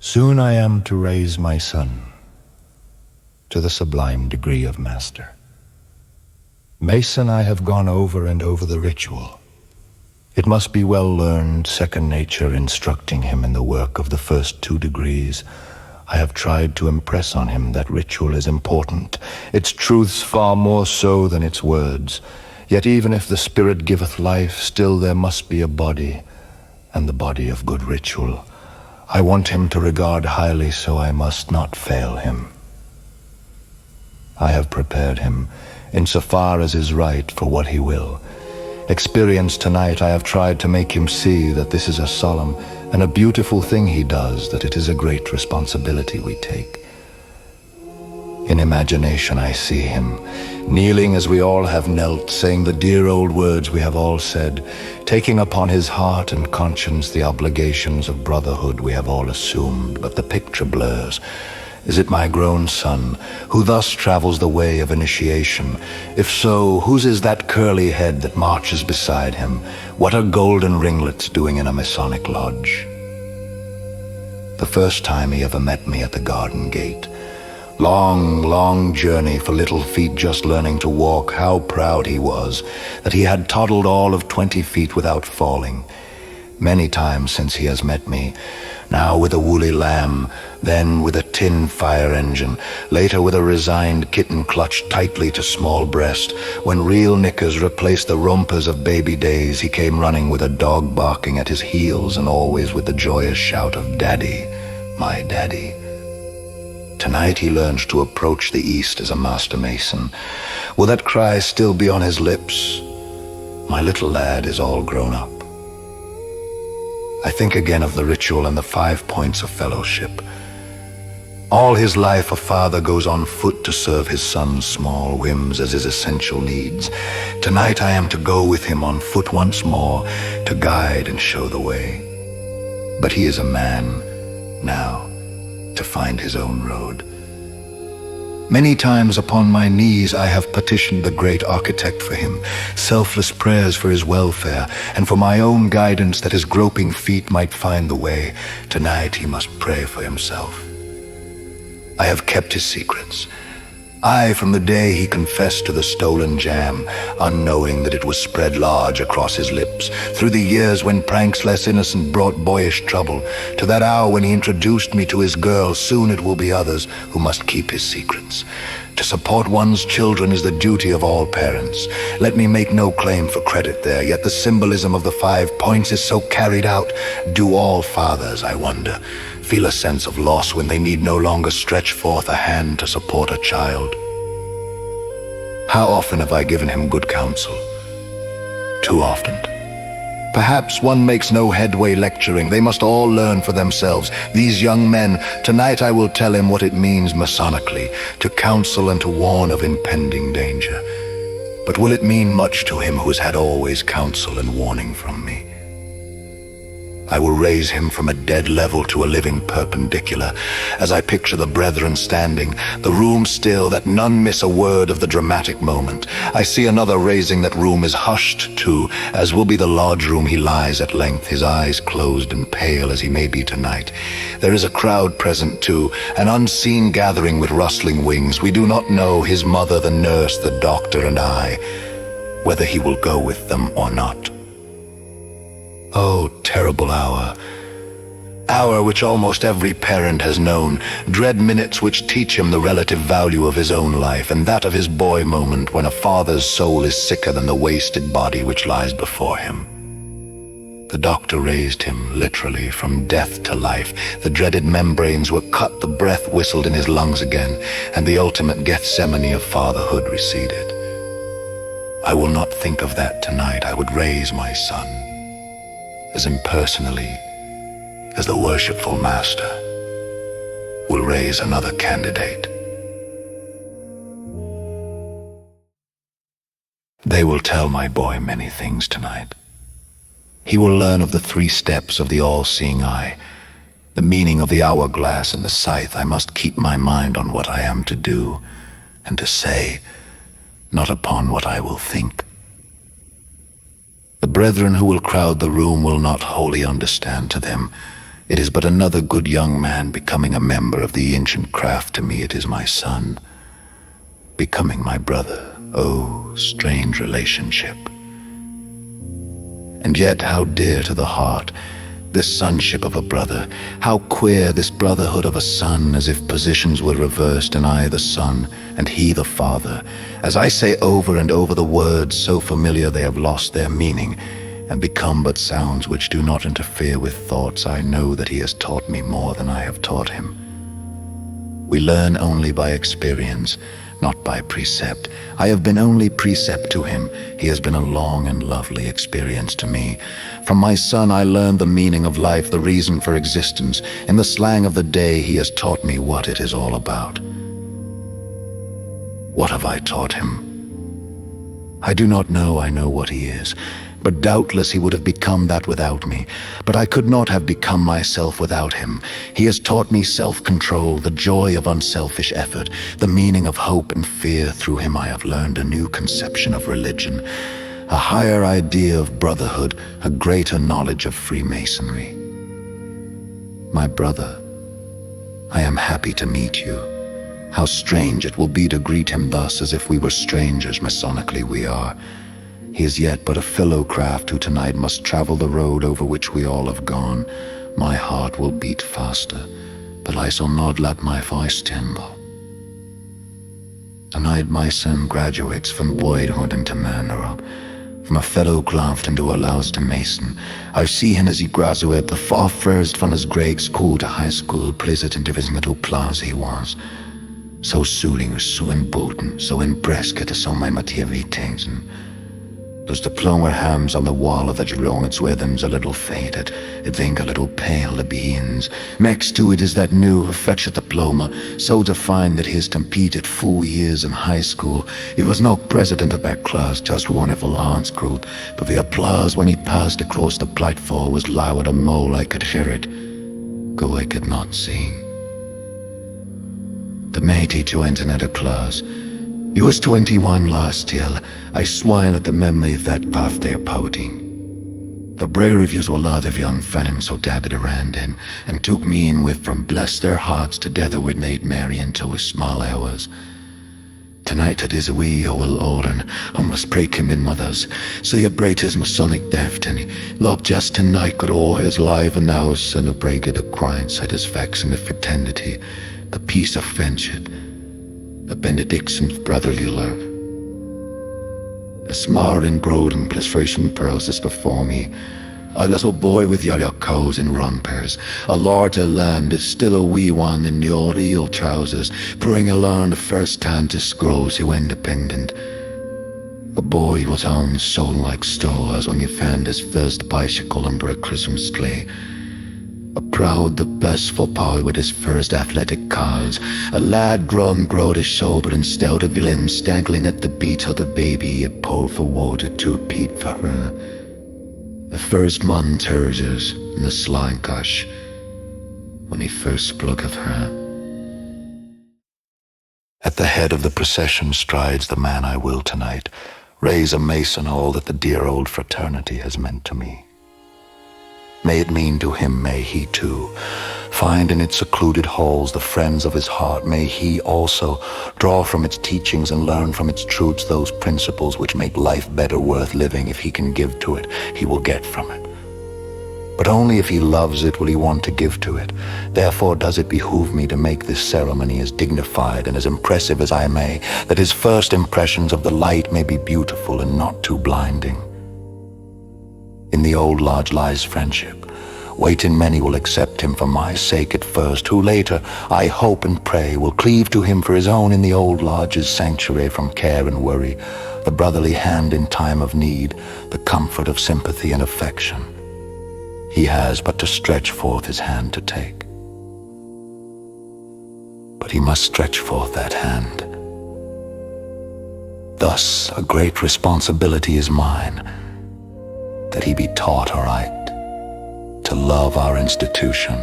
Soon I am to raise my son to the sublime degree of master. Mason, I have gone over and over the ritual. It must be well learned, second nature instructing him in the work of the first 2 degrees. I have tried to impress on him that ritual is important, its truths far more so than its words. Yet even if the spirit giveth life, still there must be a body, and the body of good ritual. I want him to regard highly, so I must not fail him. I have prepared him, insofar as is right, for what he will. Experience tonight, I have tried to make him see that this is a solemn and a beautiful thing he does, that it is a great responsibility we take. In imagination I see him, kneeling as we all have knelt, saying the dear old words we have all said, taking upon his heart and conscience the obligations of brotherhood we have all assumed, but the picture blurs. Is it my grown son, who thus travels the way of initiation? If so, whose is that curly head that marches beside him? What are golden ringlets doing in a Masonic lodge? The first time he ever met me at the garden gate, long, long journey for little feet just learning to walk, how proud he was that he had toddled all of 20 feet without falling. Many times since he has met me, now with a woolly lamb, then with a tin fire engine, later with a resigned kitten clutched tightly to small breast. When real knickers replaced the rompers of baby days, he came running with a dog barking at his heels and always with the joyous shout of "Daddy, my daddy." Tonight he learns to approach the East as a master mason. Will that cry still be on his lips? My little lad is all grown up. I think again of the ritual and the 5 points of fellowship. All his life a father goes on foot to serve his son's small whims as his essential needs. Tonight I am to go with him on foot once more, to guide and show the way. But he is a man now, to find his own road. Many times upon my knees I have petitioned the great architect for him, selfless prayers for his welfare, and for my own guidance that his groping feet might find the way. Tonight he must pray for himself. I have kept his secrets. I, from the day he confessed to the stolen jam, unknowing that it was spread large across his lips, through the years when pranks less innocent brought boyish trouble, to that hour when he introduced me to his girl. Soon it will be others who must keep his secrets. To support one's children is the duty of all parents. Let me make no claim for credit there, yet the symbolism of the 5 points is so carried out. Do all fathers, I wonder, feel a sense of loss when they need no longer stretch forth a hand to support a child? How often have I given him good counsel? Too often. Perhaps one makes no headway lecturing. They must all learn for themselves. These young men, tonight I will tell him what it means Masonically, to counsel and to warn of impending danger. But will it mean much to him who has had always counsel and warning from me? I will raise him from a dead level to a living perpendicular. As I picture the brethren standing, the room still, that none miss a word of the dramatic moment, I see another raising that room is hushed too, as will be the lodge room he lies at length, his eyes closed and pale as he may be tonight. There is a crowd present too, an unseen gathering with rustling wings. We do not know, his mother, the nurse, the doctor, and I, whether he will go with them or not. Oh, terrible hour. Hour which almost every parent has known. Dread minutes which teach him the relative value of his own life, and that of his boy moment when a father's soul is sicker than the wasted body which lies before him. The doctor raised him, literally, from death to life. The dreaded membranes were cut, the breath whistled in his lungs again, and the ultimate Gethsemane of fatherhood receded. I will not think of that tonight. I would raise my son as impersonally as the worshipful master will raise another candidate. They will tell my boy many things tonight. He will learn of the 3 steps of the all-seeing eye, the meaning of the hourglass and the scythe. I must keep my mind on what I am to do and to say, not upon what I will think. The brethren who will crowd the room will not wholly understand. To them, It is but another good young man becoming a member of the ancient craft. To me it is my son, becoming my brother. Oh, strange relationship. And yet how dear to the heart, this sonship of a brother. How queer this brotherhood of a son, as if positions were reversed and I the son and he the father. As I say over and over the words so familiar they have lost their meaning and become but sounds which do not interfere with thoughts, I know that he has taught me more than I have taught him. We learn only by experience, not by precept. I have been only precept to him. He has been a long and lovely experience to me. From my son I learned the meaning of life, the reason for existence. In the slang of the day, he has taught me what it is all about. What have I taught him? I do not know. I know what he is. But doubtless he would have become that without me. But I could not have become myself without him. He has taught me self-control, the joy of unselfish effort, the meaning of hope and fear. Through him I have learned a new conception of religion, a higher idea of brotherhood, a greater knowledge of freemasonry. My brother, I am happy to meet you. How strange it will be to greet him thus, as if we were strangers. Masonically we are. He is yet but a fellow craft who tonight must travel the road over which we all have gone. My heart will beat faster, but I shall not let my voice tremble. Tonight my son graduates from boyhood into manhood, from a fellow craft into a loused mason. I see him as he graduates, the far first from his grade school to high school, placed into his middle class he was. So soothing, so important, so impressed to so my motivations. Those diploma hams on the wall of the Jerome, its rhythms a little faded, it think a little pale the beans. Next to it is that new affectionate diploma, so defined that he has competed 4 years in high school. He was not president of that class, just one of the Lance group, but the applause when he passed across the platform was loud and more. I could hear it, though I could not see. The mate he joined another class. He was 21 last year. I swine at the memory of that birthday pouting. The brave reviews were a lot of young felons so dabbed around him, and took me in with from bless their hearts together with made merry until his small hours. Tonight it is a wee old olden, I must break him in mothers, so he break his Masonic destiny. Love just tonight got all his life and now celebrated the crying satisfaction of fraternity, the peace of friendship, the benediction of brotherly love. A smart and broadened illustration pearls is before me. A little boy with yellow coats and rompers. A larger lamb is still a wee one in the old eel trousers, bring along the first time to school so independent. The boy was on so like stores when he found his first bicycle under a Christmas tree. A proud, the best football with his first athletic cars. A lad grown broad his shoulder and stout of limbs, staggering at the beat of the baby he had pulled for water to peat for her. The first month hers in the slime gush, when he first spoke of her. At the head of the procession strides the man I will tonight raise a mason all that the dear old fraternity has meant to me. May it mean to him, may he too find in its secluded halls the friends of his heart. May he also draw from its teachings and learn from its truths those principles which make life better worth living. If he can give to it, he will get from it. But only if he loves it will he want to give to it. Therefore does it behoove me to make this ceremony as dignified and as impressive as I may, that his first impressions of the light may be beautiful and not too blinding. In the old lodge lies friendship. Waiting many will accept him for my sake at first, who later, I hope and pray, will cleave to him for his own in the old lodge's sanctuary from care and worry, the brotherly hand in time of need, the comfort of sympathy and affection. He has but to stretch forth his hand to take. But he must stretch forth that hand. Thus a great responsibility is mine, that he be taught aright to love our institution,